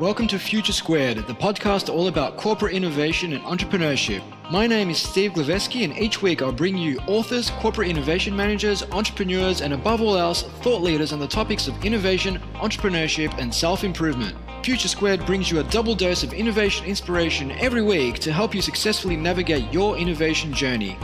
Welcome to Future Squared, the podcast all about corporate innovation and entrepreneurship. My name is Steve Glaveski, and each week I'll bring you authors, corporate innovation managers, entrepreneurs, and above all else, thought leaders on the topics of innovation, entrepreneurship, and self-improvement. Future Squared brings you a double dose of innovation inspiration every week to help you successfully navigate your innovation journey.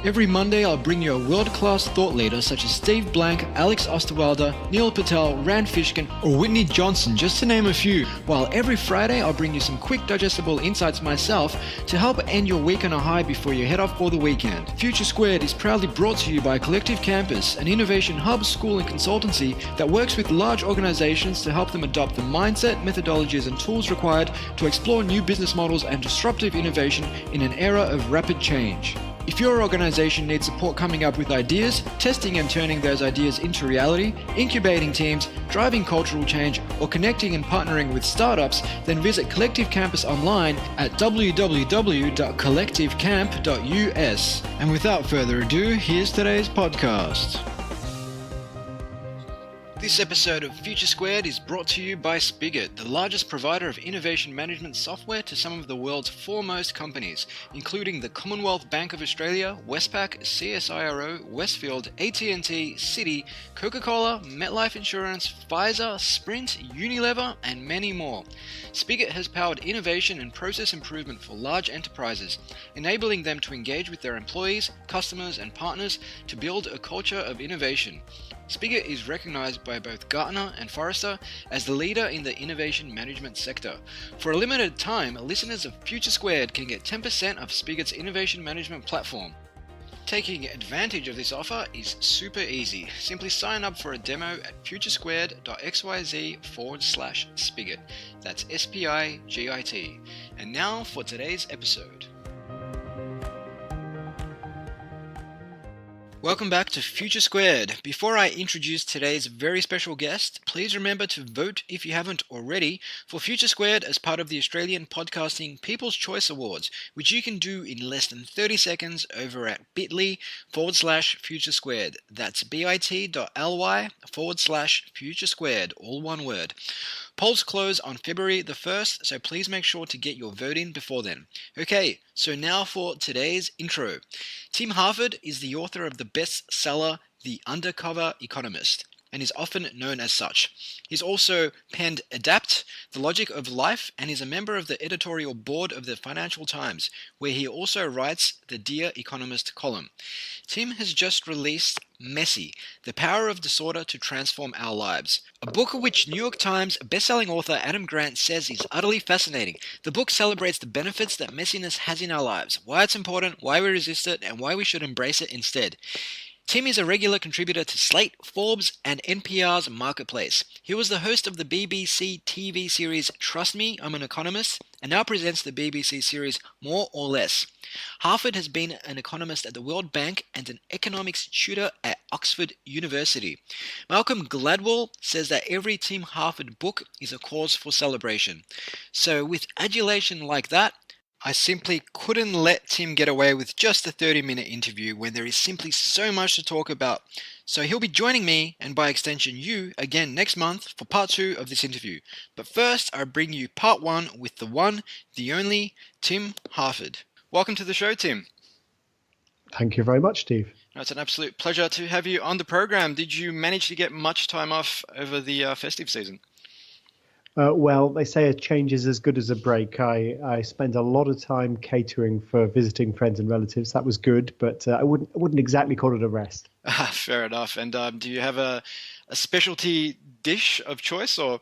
Every Monday, I'll bring you a world-class thought leader such as Steve Blank, Alex Osterwalder, Neil Patel, Rand Fishkin, or Whitney Johnson, just to name a few. While every Friday, I'll bring you some quick digestible insights myself to help end your week on a high before you head off for the weekend. Future Squared is proudly brought to you by Collective Campus, an innovation hub, school, and consultancy that works with large organizations to help them adopt the mindset, methodologies, and tools required to explore new business models and disruptive innovation in an era of rapid change. If your organization needs support coming up with ideas, testing and turning those ideas into reality, incubating teams, driving cultural change, or connecting and partnering with startups, then visit Collective Campus online at www.collectivecamp.us. And without further ado, here's today's podcast. This episode of Future Squared is brought to you by Spigot, the largest provider of innovation management software to some of the world's foremost companies, including the Commonwealth Bank of Australia, Westpac, CSIRO, Westfield, AT&T, Citi, Coca-Cola, MetLife Insurance, Pfizer, Sprint, Unilever, and many more. Spigot has powered innovation and process improvement for large enterprises, enabling them to engage with their employees, customers, and partners to build a culture of innovation. Spigot is recognized by both Gartner and Forrester as the leader in the innovation management sector. For a limited time, listeners of Future Squared can get 10% of Spigot's innovation management platform. Taking advantage of this offer is super easy. Simply sign up for a demo at futuresquared.xyz/Spigot. That's SPIGIT. And now for today's episode. Welcome back to Future Squared. Before I introduce today's very special guest, please remember to vote if you haven't already for Future Squared as part of the Australian Podcasting People's Choice Awards, which you can do in less than 30 seconds over at bit.ly/Future Squared. That's bit.ly/Future Squared, all one word. Polls close on February the 1st, so please make sure to get your vote in before then. Okay, so now for today's intro. Tim Harford is the author of the bestseller, The Undercover Economist, and is often known as such. He's also penned Adapt, The Logic of Life, and is a member of the editorial board of the Financial Times, where he also writes the Dear Economist column. Tim has just released Messy, The Power of Disorder to Transform Our Lives, a book which New York Times bestselling author Adam Grant says is utterly fascinating. The book celebrates the benefits that messiness has in our lives, why it's important, why we resist it, and why we should embrace it instead. Tim is a regular contributor to Slate, Forbes, and NPR's Marketplace. He was the host of the BBC TV series Trust Me, I'm an Economist, and now presents the BBC series More or Less. Harford has been an economist at the World Bank and an economics tutor at Oxford University. Malcolm Gladwell says that every Tim Harford book is a cause for celebration. So with adulation like that, I simply couldn't let Tim get away with just a 30-minute interview when there is simply so much to talk about. So he'll be joining me, and by extension you, again next month for part 2 of this interview. But first, I bring you part 1 with the one, the only, Tim Harford. Welcome to the show, Tim. Thank you very much, Steve. It's an absolute pleasure to have you on the program. Did you manage to get much time off over the festive season? Well, they say a change is as good as a break. I spent a lot of time catering for visiting friends and relatives. That was good, but I wouldn't exactly call it a rest. Fair enough. And do you have a specialty dish of choice, or?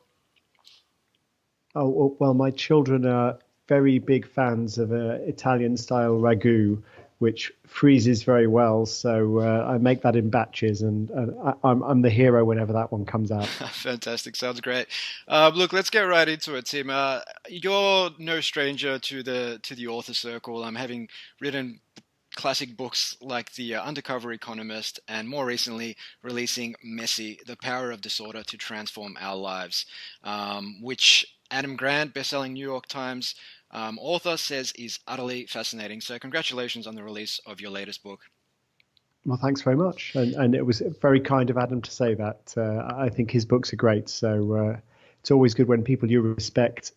Oh, well, my children are very big fans of Italian-style ragu, which freezes very well. So I make that in batches, and I'm the hero whenever that one comes out. Fantastic. Sounds great. Look, let's get right into it, Tim. You're no stranger to the author circle. Having written classic books like The Undercover Economist, and more recently releasing Messy, The Power of Disorder to Transform Our Lives, which Adam Grant, bestselling New York Times author, says is utterly fascinating. So congratulations on the release of your latest book. Well, thanks very much. And it was very kind of Adam to say that. I think his books are great. So it's always good when people you respect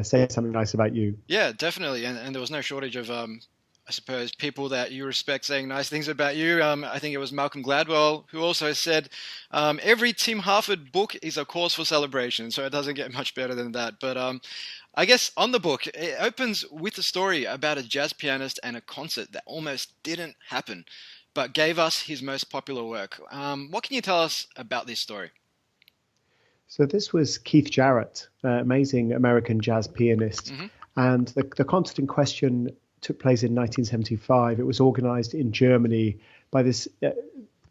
say something nice about you. Yeah, definitely. And there was no shortage of, I suppose, people that you respect saying nice things about you. I think it was Malcolm Gladwell who also said, every Tim Harford book is a cause for celebration. So it doesn't get much better than that. But I guess on the book, it opens with a story about a jazz pianist and a concert that almost didn't happen, but gave us his most popular work. What can you tell us about this story? So this was Keith Jarrett, amazing American jazz pianist, Hmm. and the concert in question took place in 1975. It was organized in Germany by this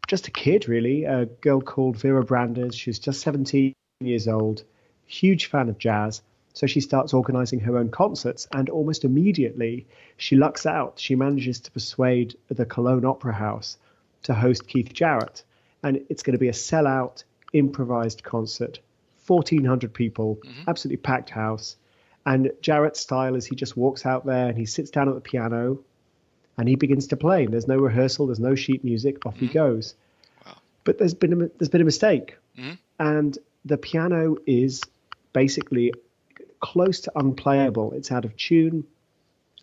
just a kid, really, a girl called Vera Brandes. She's just 17 years old, huge fan of jazz. So she starts organizing her own concerts, and almost immediately she lucks out. She manages to persuade the Cologne Opera House to host Keith Jarrett, and it's going to be a sellout improvised concert. 1,400 people, Hmm. absolutely packed house. And Jarrett's style is he just walks out there and he sits down at the piano and he begins to play. There's no rehearsal, there's no sheet music, off he Hmm. goes. Wow. But there's been a mistake, Hmm. and the piano is basically close to unplayable. It's out of tune.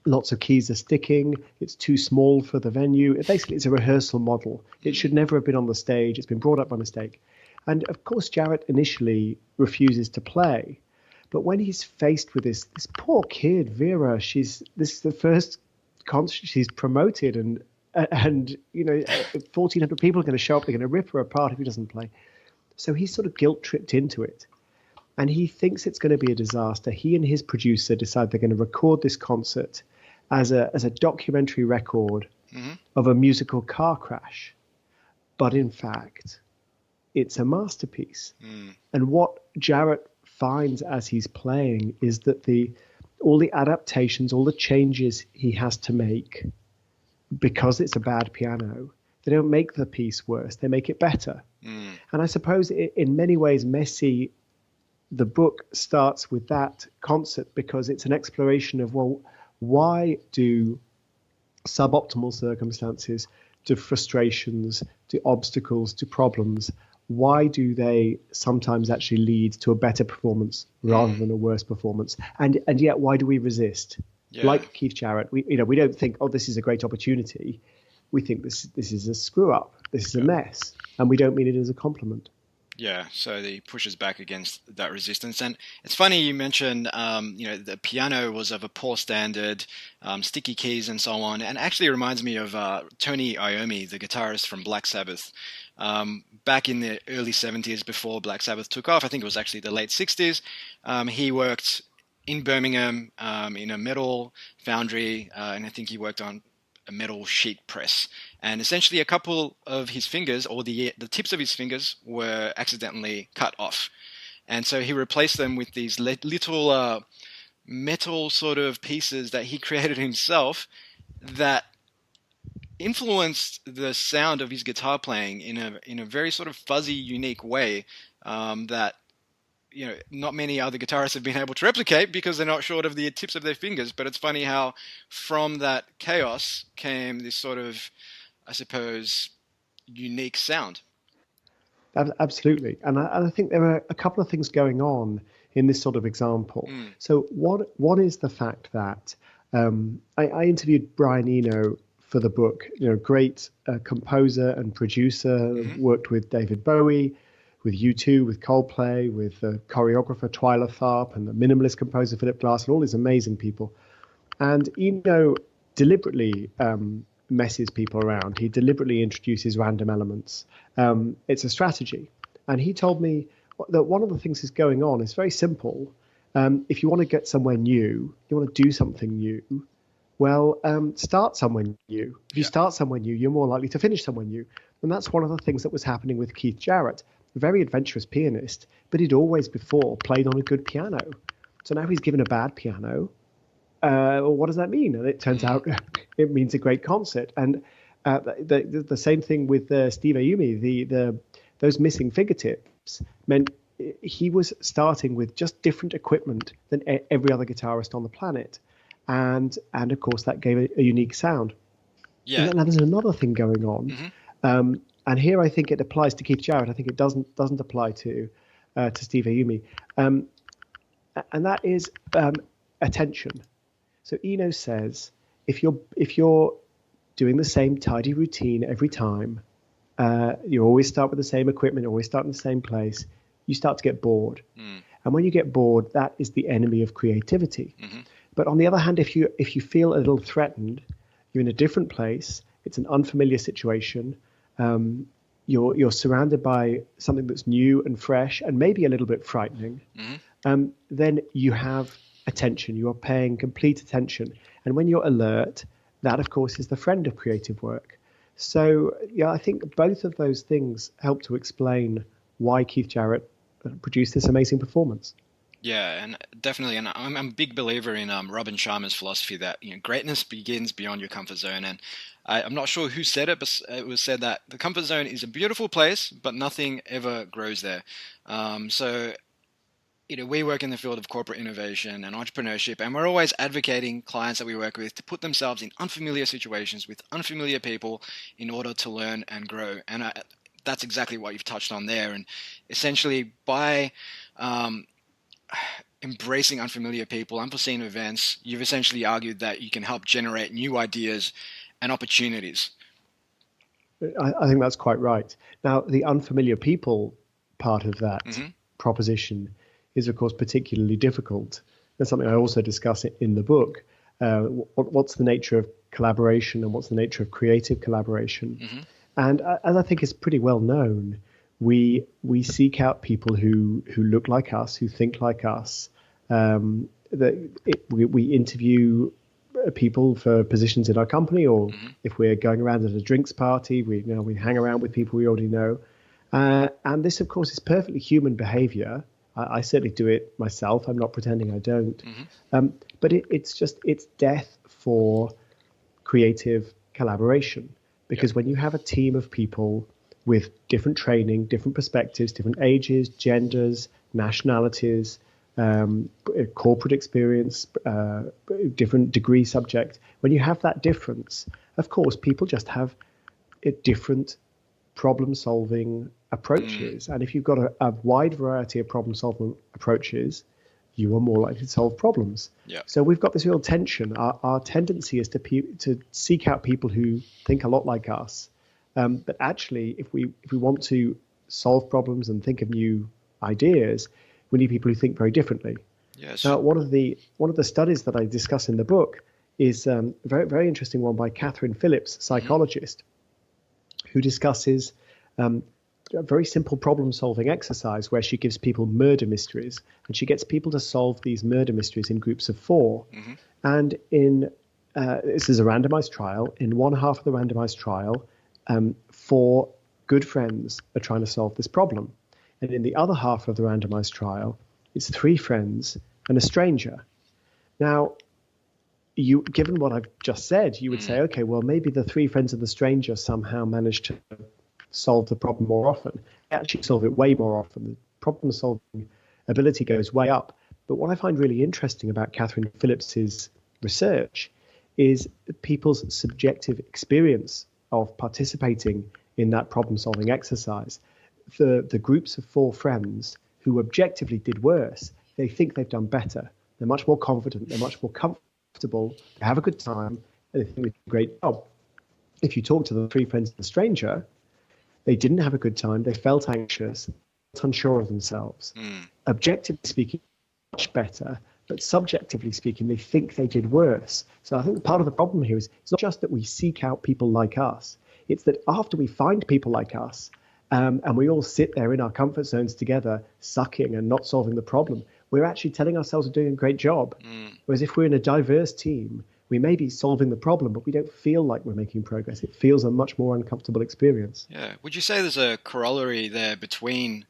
Lots of keys are sticking. It's too small for the venue. Basically, it's a rehearsal model. It should never have been on the stage. It's been brought up by mistake. And of course, Jarrett initially refuses to play. But when he's faced with this poor kid, Vera, this is the first concert she's promoted, and 1,400 people are going to show up. They're going to rip her apart if he doesn't play. So he's sort of guilt tripped into it, and he thinks it's going to be a disaster. He and his producer decide they're going to record this concert as a documentary record Hmm. of a musical car crash, but in fact, it's a masterpiece. Mm. And what Jarrett finds as he's playing is that all the adaptations, all the changes he has to make, because it's a bad piano, they don't make the piece worse, they make it better. Mm. And I suppose in many ways, Messi, the book starts with that concert because it's an exploration of, well, why do suboptimal circumstances, to frustrations, to obstacles, to problems, why do they sometimes actually lead to a better performance rather than a worse performance? And yet, why do we resist? Yeah. Like Keith Jarrett, we don't think, oh, this is a great opportunity. We think this is a screw up. This is a mess, and we don't mean it as a compliment. Yeah, so he pushes back against that resistance. And it's funny you mentioned, the piano was of a poor standard, sticky keys and so on. And actually it reminds me of Tony Iommi, the guitarist from Black Sabbath. Back in the early 70s, before Black Sabbath took off, I think it was actually the late 60s, he worked in Birmingham in a metal foundry, and I think he worked on a metal sheet press. And essentially a couple of his fingers, or the tips of his fingers, were accidentally cut off. And so he replaced them with these little metal sort of pieces that he created himself that influenced the sound of his guitar playing in a very sort of fuzzy, unique way that not many other guitarists have been able to replicate because they're not short of the tips of their fingers. But it's funny how from that chaos came this sort of, I suppose, unique sound. Absolutely. And I think there are a couple of things going on in this sort of example. Mm. So one is the fact that I interviewed Brian Eno for the book, great composer and producer, Mm-hmm. worked with David Bowie, with U2, with Coldplay, with the choreographer Twyla Tharp and the minimalist composer Philip Glass, and all these amazing people. And Eno deliberately messes people around. He deliberately introduces random elements. It's a strategy. And he told me that one of the things that's going on is very simple. If you want to get somewhere new, you want to do something new, well, start somewhere new. If you start somewhere new, you're more likely to finish somewhere new. And that's one of the things that was happening with Keith Jarrett, a very adventurous pianist, but he'd always before played on a good piano. So now he's given a bad piano. Well, what does that mean? And it turns out it means a great concert. And the same thing with Steve Aoumi. Those missing fingertips meant he was starting with just different equipment than every other guitarist on the planet, and of course that gave a unique sound. Yeah. Now there's another thing going on, and here I think it applies to Keith Jarrett. I think it doesn't apply to Steve Aoumi. and that is attention. So Eno says if you're doing the same tidy routine every time, you always start with the same equipment, always start in the same place, you start to get bored. Mm. And when you get bored, that is the enemy of creativity. Mm-hmm. But on the other hand, if you feel a little threatened, you're in a different place, it's an unfamiliar situation, you're surrounded by something that's new and fresh and maybe a little bit frightening, then you have attention. You are paying complete attention. And when you're alert, that, of course, is the friend of creative work. So, yeah, I think both of those things help to explain why Keith Jarrett produced this amazing performance. Yeah, and definitely, and I'm a big believer in Robin Sharma's philosophy that greatness begins beyond your comfort zone. And I'm not sure who said it, but it was said that the comfort zone is a beautiful place, but nothing ever grows there. So we work in the field of corporate innovation and entrepreneurship, and we're always advocating clients that we work with to put themselves in unfamiliar situations with unfamiliar people in order to learn and grow. And that's exactly what you've touched on there. And essentially, by embracing unfamiliar people, unforeseen events, you've essentially argued that you can help generate new ideas and opportunities. I think that's quite right. Now, the unfamiliar people part of that Mm-hmm. proposition is, of course, particularly difficult. That's something I also discuss in the book. What's the nature of collaboration and what's the nature of creative collaboration? Mm-hmm. And as I think is pretty well known, we seek out people who look like us, who think like us. We interview people for positions in our company, or if we're going around at a drinks party, we hang around with people we already know. And this, of course, is perfectly human behavior. I certainly do it myself. I'm not pretending I don't. But it's death for creative collaboration. Because when you have a team of people with different training, different perspectives, different ages, genders, nationalities, corporate experience, different degree subject, when you have that difference, of course, people just have different problem-solving approaches. And if you've got a wide variety of problem-solving approaches, you are more likely to solve problems. Yeah. So we've got this real tension. Our tendency is to seek out people who think a lot like us. But actually, if we want to solve problems and think of new ideas, we need people who think very differently. Yes. Now, one of the studies that I discuss in the book is a very, very interesting one by Catherine Phillips, psychologist, who discusses a very simple problem-solving exercise where she gives people murder mysteries, and she gets people to solve these murder mysteries in groups of 4. And this is a randomized trial. In one half of the randomized trial, 4 good friends are trying to solve this problem. And in the other half of the randomized trial, it's 3 friends and a stranger. Now, given what I've just said, you would say, okay, well, maybe the 3 friends and the stranger somehow managed to solve the problem more often. They actually solve it way more often. The problem-solving ability goes way up. But what I find really interesting about Catherine Phillips's research is people's subjective experience of participating in that problem-solving exercise. The groups of 4 friends who objectively did worse, they think they've done better. They're much more confident. They're much more comfortable. They have a good time. And they think they did a great job. If you talk to the 3 friends and the stranger, they didn't have a good time. They felt anxious, unsure of themselves. Objectively speaking, much better. But subjectively speaking, they think they did worse. So I think part of the problem here is it's not just that we seek out people like us. It's that after we find people like us, and we all sit there in our comfort zones together, sucking and not solving the problem, we're actually telling ourselves we're doing a great job. Whereas if we're in a diverse team, we may be solving the problem, but we don't feel like we're making progress. It feels a much more uncomfortable experience. Yeah. Would you say there's a corollary there between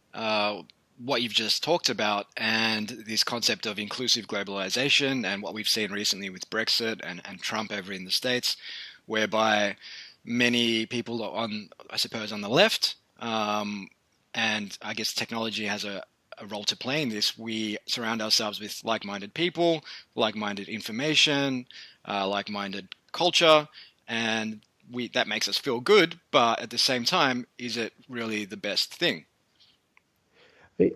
what you've just talked about and this concept of inclusive globalization and what we've seen recently with Brexit and Trump over in the States, whereby many people are on the left, and I guess technology has a role to play in this. We surround ourselves with like-minded people, like-minded information, like-minded culture, and that makes us feel good, but at the same time, is it really the best thing?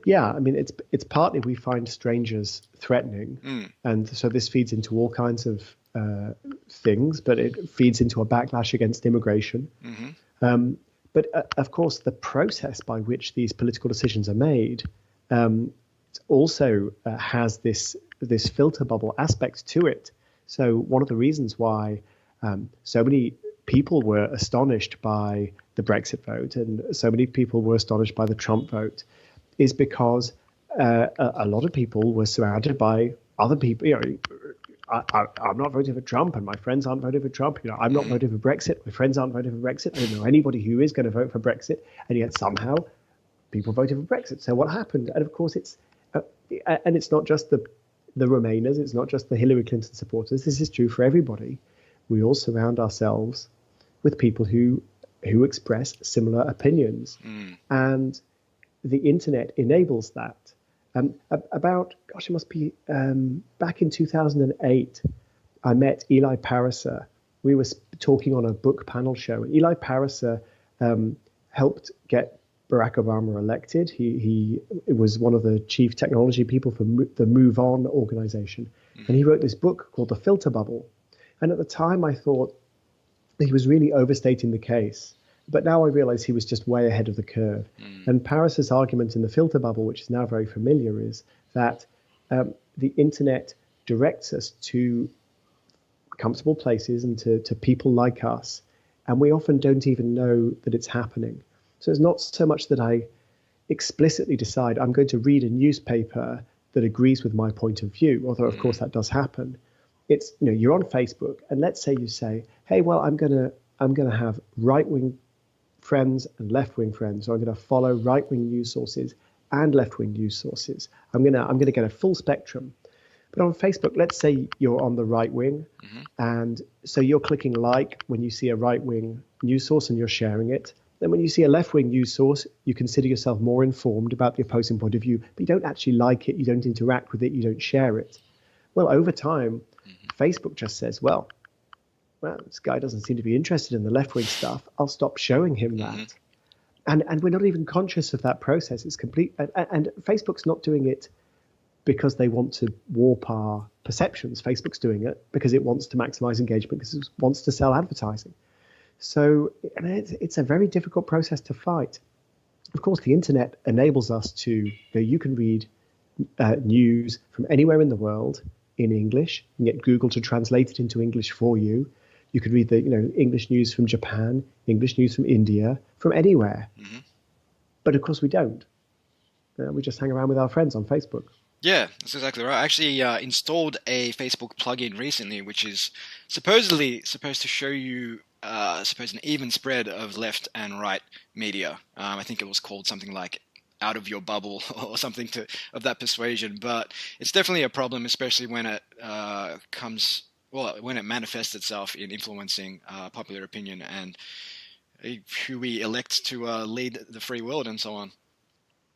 Yeah, I mean, it's partly we find strangers threatening, Mm, and so this feeds into all kinds of things, but it feeds into a backlash against immigration. hmm But of course, the process by which these political decisions are made um, also has this filter bubble aspect to it. So one of the reasons why so many people were astonished by the Brexit vote and so many people were astonished by the Trump vote is because a lot of people were surrounded by other people. You know, I'm not voting for Trump, and my friends aren't voting for Trump. You know, I'm not hmm voting for Brexit. My friends aren't voting for Brexit. I don't know anybody who is going to vote for Brexit, and yet somehow people voted for Brexit. So what happened? And of course, it's not just the Remainers. It's not just the Hillary Clinton supporters. This is true for everybody. We all surround ourselves with people who express similar opinions, mm, and the internet enables that. About, gosh, it must be back in 2008, I met Eli Pariser. We were talking on a book panel show. Eli Pariser helped get Barack Obama elected. He was one of the chief technology people for the Move On organization. And hmm he wrote this book called The Filter Bubble. And at the time, I thought he was really overstating the case. But now I realize he was just way ahead of the curve. mm, And Paris's argument in the filter bubble, which is now very familiar, is that the internet directs us to comfortable places and to people like us. And we often don't even know that it's happening. So it's not so much that I explicitly decide I'm going to read a newspaper that agrees with my point of view, although of course mm, that does happen. It's, you know, you're on Facebook and let's say you say, hey, well, I'm gonna have right-wing friends and left-wing friends, so I'm going to follow right-wing news sources and left-wing news sources. I'm going to get a full spectrum. But on Facebook, let's say you're on the right wing, hmm and so you're clicking like when you see a right-wing news source and you're sharing it. Then when you see a left-wing news source, you consider yourself more informed about the opposing point of view, but you don't actually like it, you don't interact with it, you don't share it. Well, over time, Facebook just says, well, this guy doesn't seem to be interested in the left-wing stuff. I'll stop showing him hmm that. And we're not even conscious of that process. It's complete. And Facebook's not doing it because they want to warp our perceptions. Facebook's doing it because it wants to maximize engagement, because it wants to sell advertising. So it's a very difficult process to fight. Of course, the internet enables us to, you can read news from anywhere in the world in English. You can get Google to translate it into English for you. You could read the, English news from Japan, English news from India, from anywhere. hmm But of course we don't. We just hang around with our friends on Facebook. Yeah, that's exactly right. I actually installed a Facebook plugin recently, which is supposedly supposed to show you, suppose an even spread of left and right media. I think it was called something like "out of your bubble" or something of that persuasion. But it's definitely a problem, especially when it when it manifests itself in influencing popular opinion and who we elect to lead the free world and so on.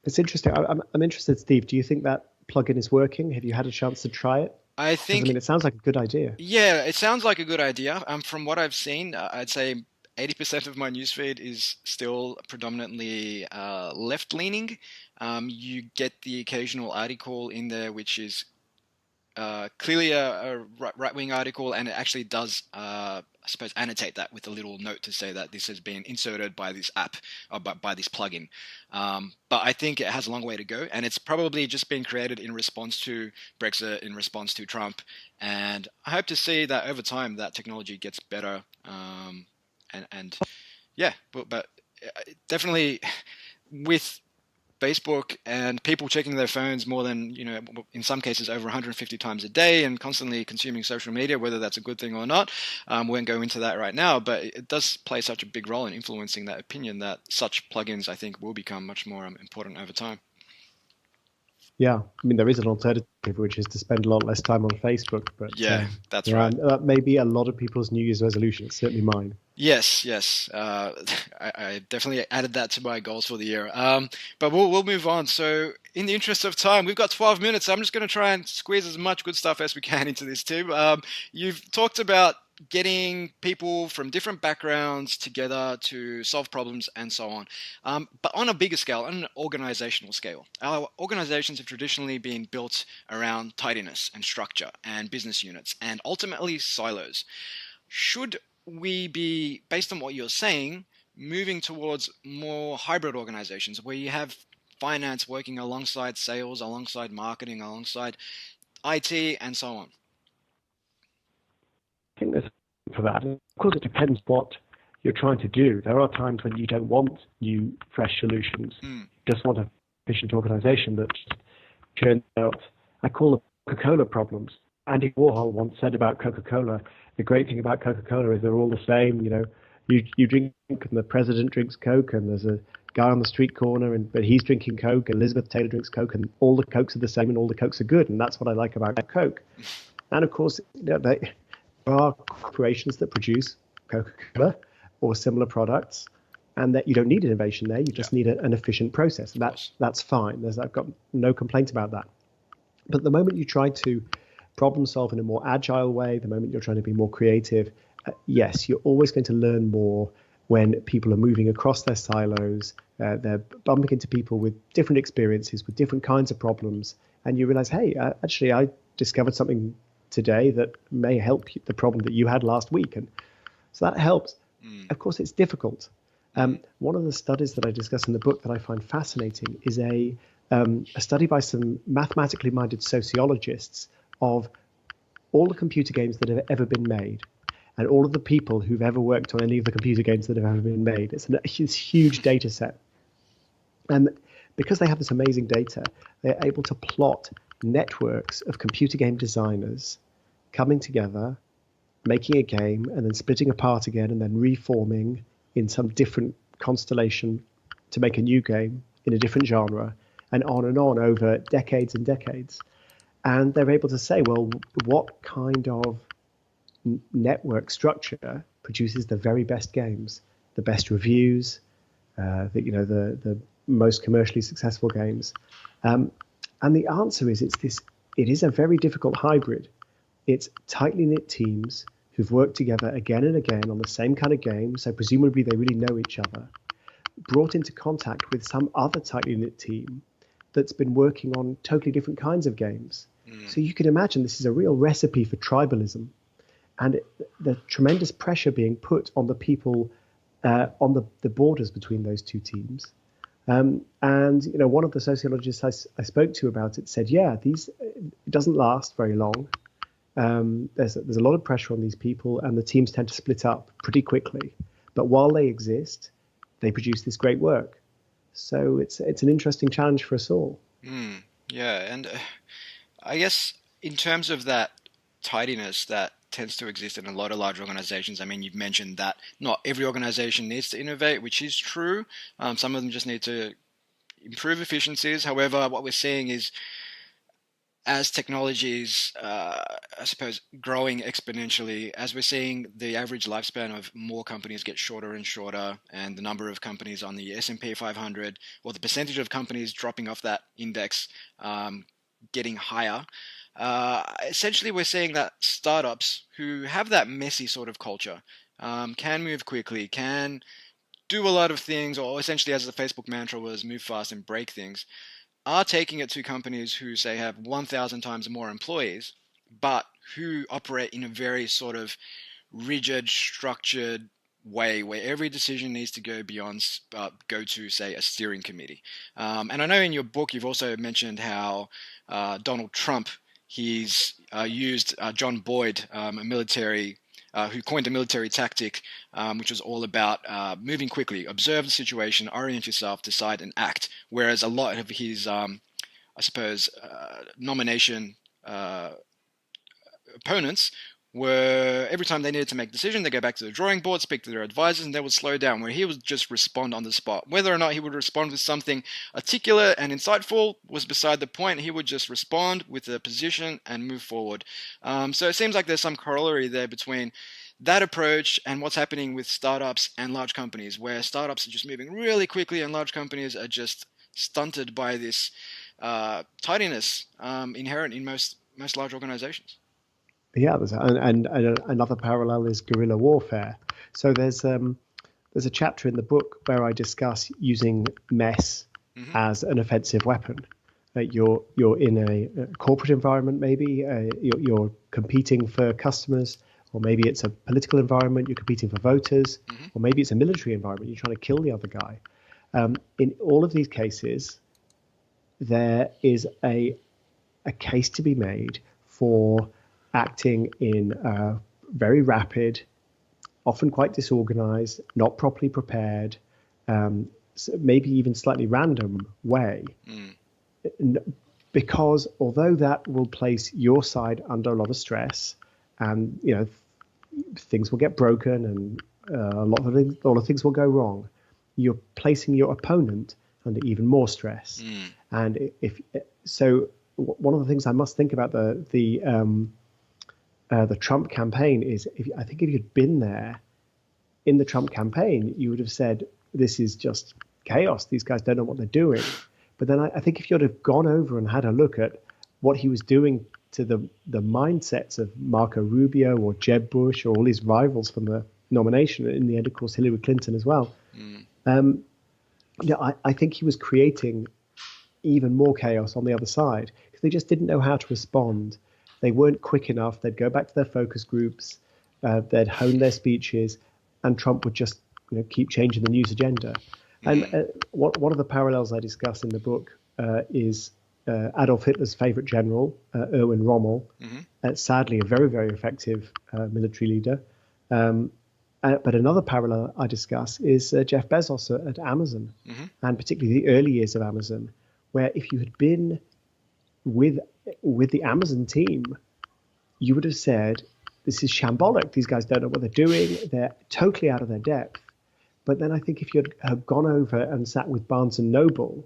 It's interesting. I'm interested, Steve. Do you think that plugin is working? Have you had a chance to try it? I Because I think mean, it sounds like a good idea. Yeah, it sounds like a good idea. From what I've seen, I'd say 80% of my newsfeed is still predominantly left-leaning. You get the occasional article in there which is clearly a right-wing article, and it actually does, I suppose, annotate that with a little note to say that this has been inserted by this app or by this plugin. But I think it has a long way to go, and it's probably just been created in response to Brexit, in response to Trump, and I hope to see that over time that technology gets better. And yeah, but definitely with Facebook and people checking their phones more than, in some cases over 150 times a day and constantly consuming social media, whether that's a good thing or not. We won't go into that right now, but it does play such a big role in influencing that opinion that such plugins, I think, will become much more important over time. Yeah, I mean, there is an alternative, which is to spend a lot less time on Facebook. But Yeah, that's yeah, right. that may be a lot of people's New Year's resolution. It's certainly mine. Yes, yes. I definitely added that to my goals for the year. But we'll move on. So, in the interest of time, we've got 12 minutes. I'm just going to try and squeeze as much good stuff as we can into this too. You've talked about getting people from different backgrounds together to solve problems and so on. But on a bigger scale, on an organizational scale, our organizations have traditionally been built around tidiness and structure and business units and ultimately silos. Should we be, based on what you're saying, moving towards more hybrid organizations where you have finance working alongside sales, alongside marketing, alongside IT, and so on? I think there's for that. And of course, it depends what you're trying to do. There are times when you don't want new, fresh solutions. Mm. You just want a efficient organization that just churns out. I call them Coca-Cola problems. Andy Warhol once said about Coca-Cola, the great thing about Coca-Cola is they're all the same. You drink and the president drinks Coke, and there's a guy on the street corner, but he's drinking Coke, and Elizabeth Taylor drinks Coke, and all the Cokes are the same, and all the Cokes are good, and that's what I like about Coke. And of course, there are corporations that produce Coca-Cola or similar products, and that you don't need innovation there. You just need an efficient process. And that's fine. I've got no complaint about that. But the moment you try to problem solve in a more agile way, the moment you're trying to be more creative, yes, you're always going to learn more when people are moving across their silos. They're bumping into people with different experiences, with different kinds of problems. And you realize, hey, actually, I discovered something today that may help the problem that you had last week. And so that helps. Of course, it's difficult. One of the studies that I discuss in the book that I find fascinating is a study by some mathematically minded sociologists of all the computer games that have ever been made and all of the people who've ever worked on any of the computer games that have ever been made. It's a huge data set. And because they have this amazing data, they're able to plot networks of computer game designers coming together, making a game, and then splitting apart again, and then reforming in some different constellation to make a new game in a different genre, and on over decades and decades. And they're able to say, well, what kind of network structure produces the very best games, the best reviews, the most commercially successful games? And the answer is it is a very difficult hybrid. It's tightly knit teams who've worked together again and again on the same kind of game, so presumably they really know each other, brought into contact with some other tightly knit team that's been working on totally different kinds of games. So you can imagine this is a real recipe for tribalism, and the tremendous pressure being put on the people on the borders between those two teams. And one of the sociologists I spoke to about it said, it doesn't last very long. There's a lot of pressure on these people, and the teams tend to split up pretty quickly. But while they exist, they produce this great work. So it's an interesting challenge for us all. Yeah, and I guess in terms of that tidiness that tends to exist in a lot of large organizations, I mean, you've mentioned that not every organization needs to innovate, which is true. Some of them just need to improve efficiencies. However, what we're seeing is as technology is, I suppose, growing exponentially, as we're seeing the average lifespan of more companies get shorter and shorter, and the number of companies on the S&P 500, or the percentage of companies dropping off that index, getting higher. Essentially, we're seeing that startups who have that messy sort of culture can move quickly, can do a lot of things, or essentially, as the Facebook mantra was, move fast and break things, are taking it to companies who, say, have 1,000 times more employees, but who operate in a very sort of rigid, structured way where every decision needs to go to, say, a steering committee. And I know in your book you've also mentioned how Donald Trump, he's used John Boyd, a military who coined a military tactic, which was all about moving quickly, observe the situation, orient yourself, decide, and act. Whereas a lot of his, nomination opponents were, every time they needed to make a decision, they go back to the drawing board, speak to their advisors, and they would slow down, where he would just respond on the spot. Whether or not he would respond with something articulate and insightful was beside the point. He would just respond with a position and move forward. So it seems like there's some corollary there between that approach and what's happening with startups and large companies, where startups are just moving really quickly and large companies are just stunted by this tidiness inherent in most large organizations. Yeah, and another parallel is guerrilla warfare. So there's a chapter in the book where I discuss using mess Hmm. as an offensive weapon. You're in a corporate environment, maybe you're competing for customers, or maybe it's a political environment, you're competing for voters, Hmm. or maybe it's a military environment, you're trying to kill the other guy. In all of these cases, there is a case to be made for acting in a very rapid, often quite disorganized, not properly prepared, maybe even slightly random way. Mm. Because although that will place your side under a lot of stress, and things will get broken, and a lot of things will go wrong, you're placing your opponent under even more stress. Mm. And if so, one of the things I must think about the Trump campaign is, I think if you'd been there in the Trump campaign, you would have said, this is just chaos. These guys don't know what they're doing. But then I think if you'd have gone over and had a look at what he was doing to the mindsets of Marco Rubio or Jeb Bush or all his rivals from the nomination, in the end, of course, Hillary Clinton as well, Mm. I think he was creating even more chaos on the other side because they just didn't know how to respond. They weren't quick enough. They'd go back to their focus groups, they'd hone their speeches, and Trump would just keep changing the news agenda. And Mm. one of the parallels I discuss in the book is Adolf Hitler's favorite general, Erwin Rommel, Hmm. sadly a very, very effective military leader. Um, but another parallel I discuss is Jeff Bezos at Amazon, Hmm. and particularly the early years of Amazon, where if you had been with the Amazon team, you would have said, "This is shambolic. These guys don't know what they're doing. They're totally out of their depth." But then I think if you had gone over and sat with Barnes and Noble,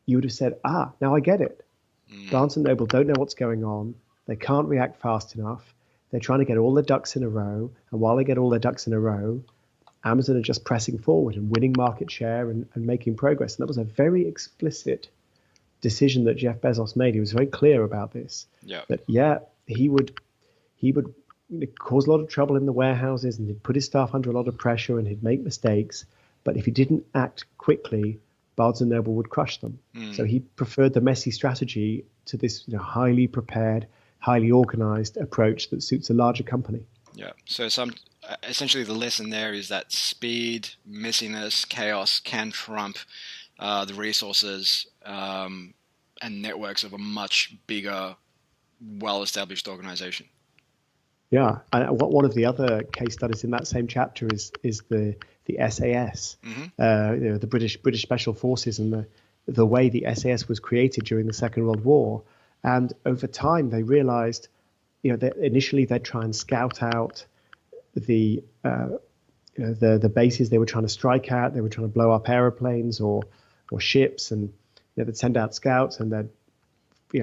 you would have said, "Ah, now I get it. Mm. Barnes and Noble don't know what's going on. They can't react fast enough. They're trying to get all their ducks in a row. And while they get all their ducks in a row, Amazon are just pressing forward and winning market share and making progress." And that was a very explicit decision that Jeff Bezos made. He was very clear about this. Yeah. That yeah, he would cause a lot of trouble in the warehouses, and he'd put his staff under a lot of pressure, and he'd make mistakes. But if he didn't act quickly, Barnes and Noble would crush them. So Mm. he preferred the messy strategy to this highly prepared, highly organized approach that suits a larger company. Yeah. So essentially the lesson there is that speed, messiness, chaos can trump the resources and networks of a much bigger, well-established organization. Yeah, and one of the other case studies in that same chapter is the SAS, Hmm. the British Special Forces, and the way the SAS was created during the Second World War. And over time, they realized, that initially they'd try and scout out the the bases they were trying to strike at. They were trying to blow up aeroplanes or ships, and they'd send out scouts, and they'd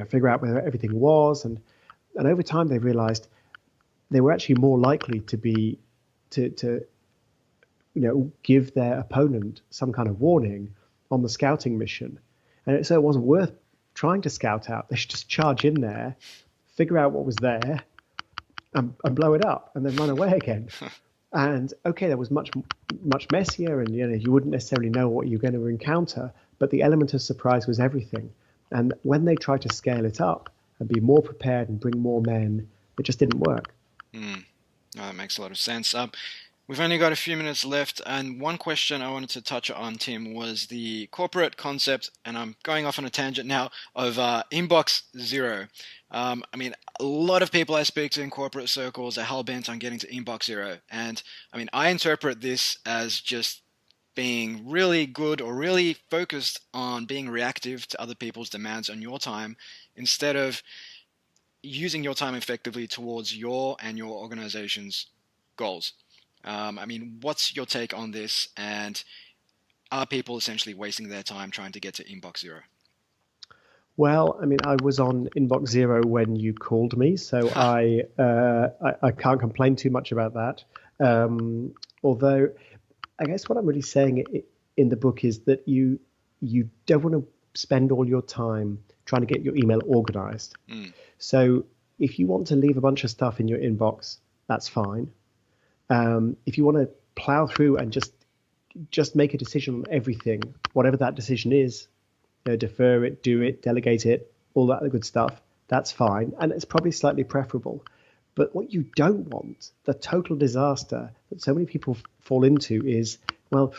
figure out where everything was. And over time, they realized they were actually more likely to be to give their opponent some kind of warning on the scouting mission, and so it wasn't worth trying to scout out. They should just charge in there, figure out what was there, and blow it up, and then run away again. And okay, that was much messier, and you wouldn't necessarily know what you're going to encounter, but the element of surprise was everything. And when they tried to scale it up and be more prepared and bring more men, it just didn't work. Mm. No, that makes a lot of sense. We've only got a few minutes left, and one question I wanted to touch on, Tim, was the corporate concept, and I'm going off on a tangent now, of inbox zero. I mean, a lot of people I speak to in corporate circles are hell-bent on getting to inbox zero, and I mean, I interpret this as just being really good or really focused on being reactive to other people's demands on your time instead of using your time effectively towards your and your organization's goals. I mean, what's your take on this? And are people essentially wasting their time trying to get to inbox zero? Well, I mean, I was on inbox zero when you called me, so I can't complain too much about that. Although, I guess what I'm really saying in the book is that you don't want to spend all your time trying to get your email organized. Mm. So if you want to leave a bunch of stuff in your inbox, that's fine. If you want to plow through and just make a decision on everything, whatever that decision is, defer it, do it, delegate it, all that good stuff, that's fine. And it's probably slightly preferable. But what you don't want, the total disaster that so many people fall into is, well,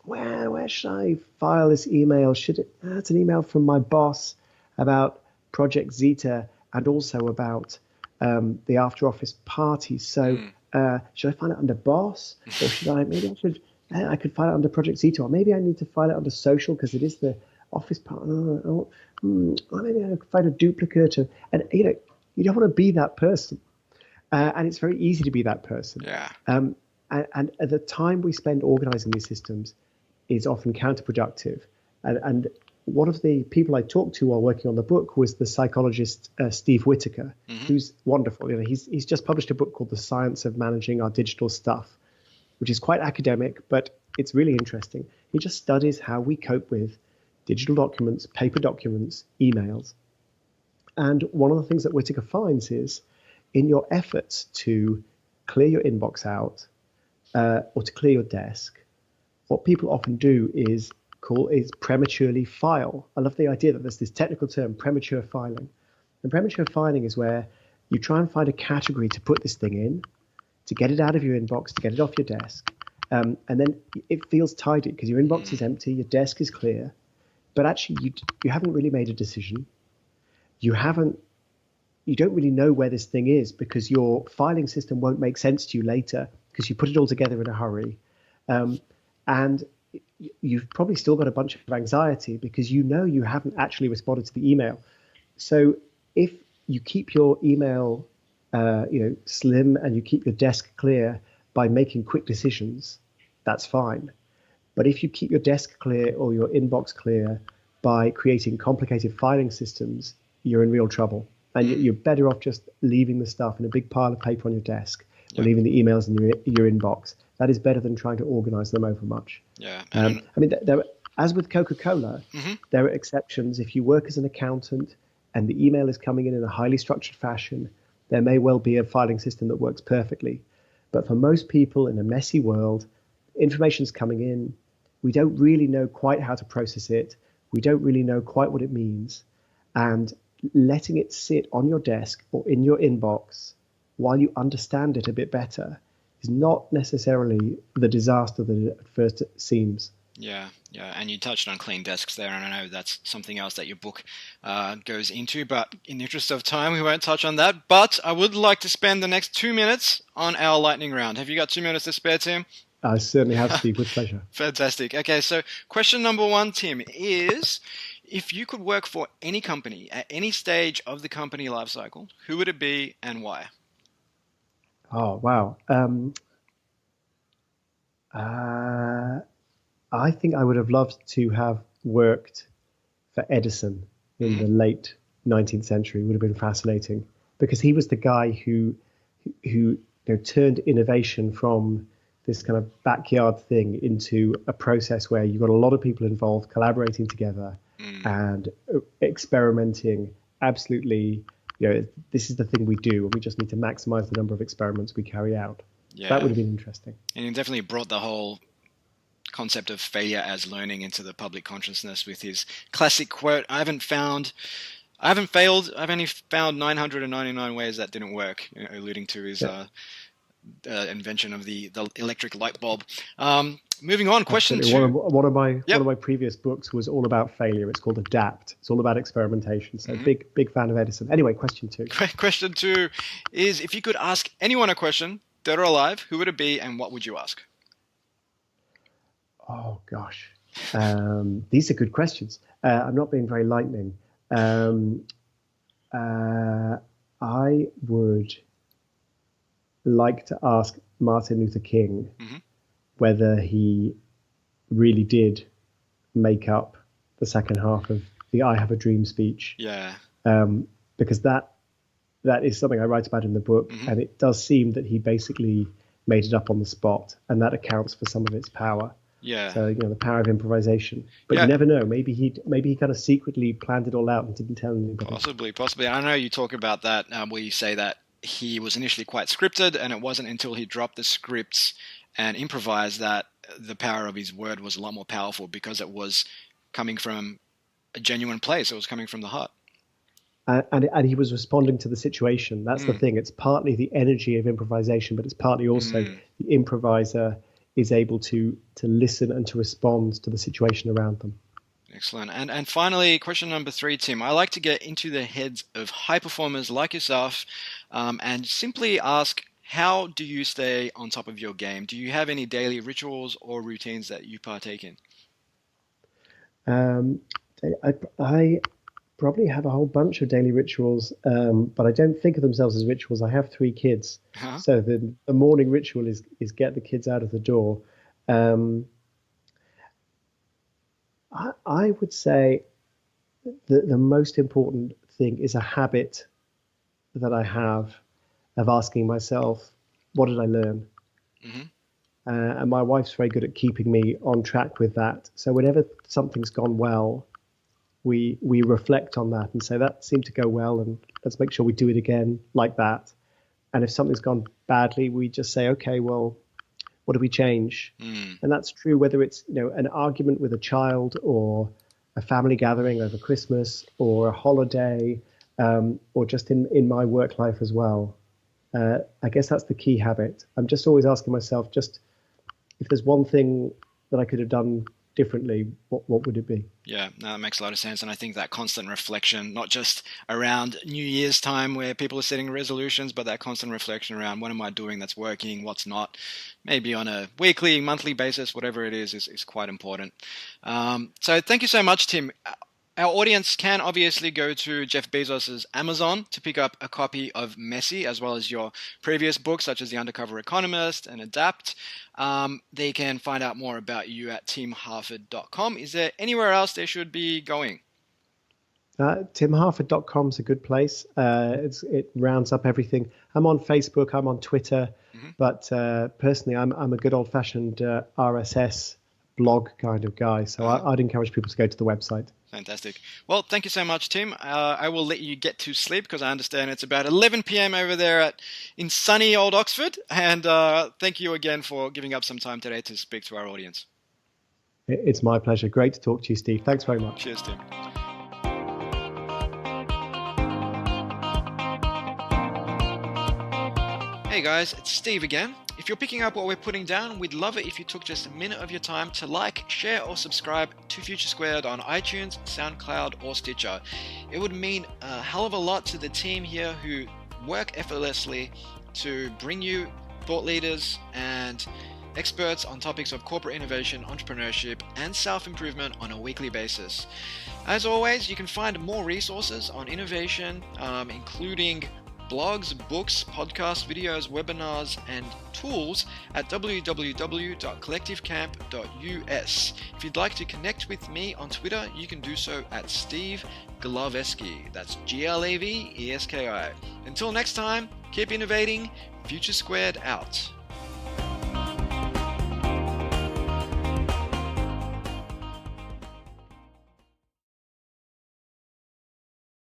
where should I file this email? It's an email from my boss about Project Zeta and also about the after office party. So should I file it under boss, or I could file it under Project Zeta, or maybe I need to file it under social because it is the office part. Or maybe I could find a duplicate. And you don't want to be that person, and it's very easy to be that person. Yeah. And at the time we spend organizing these systems is often counterproductive. And one of the people I talked to while working on the book was the psychologist Steve Whitaker, who's wonderful. He's just published a book called The Science of Managing Our Digital Stuff, which is quite academic, but it's really interesting. He just studies how we cope with digital documents, paper documents, emails. And one of the things that Whitaker finds is in your efforts to clear your inbox out or to clear your desk, what people often do is prematurely file. I love the idea that there's this technical term, premature filing. And premature filing is where you try and find a category to put this thing in, to get it out of your inbox, to get it off your desk. And then it feels tidy because your inbox is empty, your desk is clear, but actually you haven't really made a decision. You don't really know where this thing is because your filing system won't make sense to you later because you put it all together in a hurry. And you've probably still got a bunch of anxiety because you haven't actually responded to the email. So if you keep your email slim and you keep your desk clear by making quick decisions, that's fine. But if you keep your desk clear or your inbox clear by creating complicated filing systems, you're in real trouble. And you're better off just leaving the stuff in a big pile of paper on your desk or leaving the emails in your inbox. That is better than trying to organize them over much. Yeah. As with Coca-Cola, there are exceptions. If you work as an accountant and the email is coming in a highly structured fashion, there may well be a filing system that works perfectly. But for most people in a messy world, information's coming in. We don't really know quite how to process it. We don't really know quite what it means. And letting it sit on your desk or in your inbox while you understand it a bit better is not necessarily the disaster that it at first seems. Yeah. And you touched on clean desks there, and I know that's something else that your book goes into, but in the interest of time, we won't touch on that. But I would like to spend the next 2 minutes on our lightning round. Have you got 2 minutes to spare, Tim? I certainly have, Steve, with pleasure. Fantastic. Okay, so question number 1, Tim, is if you could work for any company at any stage of the company lifecycle, who would it be and why? Oh, wow. I think I would have loved to have worked for Edison in the late 19th century. It would have been fascinating because he was the guy who turned innovation from this kind of backyard thing into a process where you've got a lot of people involved collaborating together and experimenting. Absolutely, this is the thing we do, and we just need to maximize the number of experiments we carry out. Yeah. That would have been interesting. And he definitely brought the whole concept of failure as learning into the public consciousness with his classic quote, I haven't failed, I've only found 999 ways that didn't work, alluding to his invention of the electric light bulb. Moving on, question 2. One of my previous books was all about failure. It's called Adapt. It's all about experimentation. So big fan of Edison. Anyway, question 2. Question 2 is if you could ask anyone a question, dead or alive, who would it be and what would you ask? Oh, gosh. These are good questions. I'm not being very lightning. I would like to ask Martin Luther King whether he really did make up the second half of the I Have a Dream speech. Yeah. Because that is something I write about in the book, and it does seem that he basically made it up on the spot, and that accounts for some of its power. Yeah. So, the power of improvisation. But you Yeah. never know. Maybe he kind of secretly planned it all out and didn't tell anybody. Possibly. I know you talk about that where you say that he was initially quite scripted, and it wasn't until he dropped the scripts and improvised that the power of his word was a lot more powerful because it was coming from a genuine place. It was coming from the heart. And he was responding to the situation. That's the Mm, thing. It's partly the energy of improvisation, but it's partly also mm. the improviser is able to listen and to respond to the situation around them. Excellent. And finally, question number 3, Tim. I like to get into the heads of high performers like yourself, and simply ask, how do you stay on top of your game? Do you have any daily rituals or routines that you partake in? Um, I probably have a whole bunch of daily rituals, but I don't think of themselves as rituals. I have 3 kids, Huh? so the morning ritual is get the kids out of the door. Um, I would say the most important thing is a habit that I have of asking myself, what did I learn? Hmm. And my wife's very good at keeping me on track with that. So whenever something's gone well, we reflect on that and say that seemed to go well, and let's make sure we do it again like that. And if something's gone badly, we just say, okay, well, what do we change? Mm. And that's true whether it's an argument with a child or a family gathering over Christmas or a holiday, or just in my work life as well. I guess that's the key habit. I'm just always asking myself, just if there's one thing that I could have done differently, what would it be? Yeah, no, that makes a lot of sense. And I think that constant reflection, not just around New Year's time where people are setting resolutions, but that constant reflection around what am I doing that's working, what's not, maybe on a weekly, monthly basis, whatever it is quite important. So thank you so much, Tim. Our audience can obviously go to Jeff Bezos's Amazon to pick up a copy of Messy, as well as your previous books, such as The Undercover Economist and Adapt. They can find out more about you at teamharford.com. Is there anywhere else they should be going? TimHarford.com is a good place. It rounds up everything. I'm on Facebook, I'm on Twitter, Hmm. but personally, I'm a good old-fashioned RSS blog kind of guy. So Uh-huh. I'd encourage people to go to the website. Fantastic. Well, thank you so much, Tim. I will let you get to sleep because I understand it's about 11 p.m. over there in sunny old Oxford. And thank you again for giving up some time today to speak to our audience. It's my pleasure. Great to talk to you, Steve. Thanks very much. Cheers, Tim. Hey guys, it's Steve again. If you're picking up what we're putting down, we'd love it if you took just a minute of your time to like, share, or subscribe to Future Squared on iTunes, SoundCloud, or Stitcher. It would mean a hell of a lot to the team here who work effortlessly to bring you thought leaders and experts on topics of corporate innovation, entrepreneurship, and self-improvement on a weekly basis. As always, you can find more resources on innovation, including blogs, books, podcasts, videos, webinars, and tools at www.collectivecamp.us. If you'd like to connect with me on Twitter, you can do so at Steve Glaveski. That's Glaveski. Until next time, keep innovating. Future Squared out.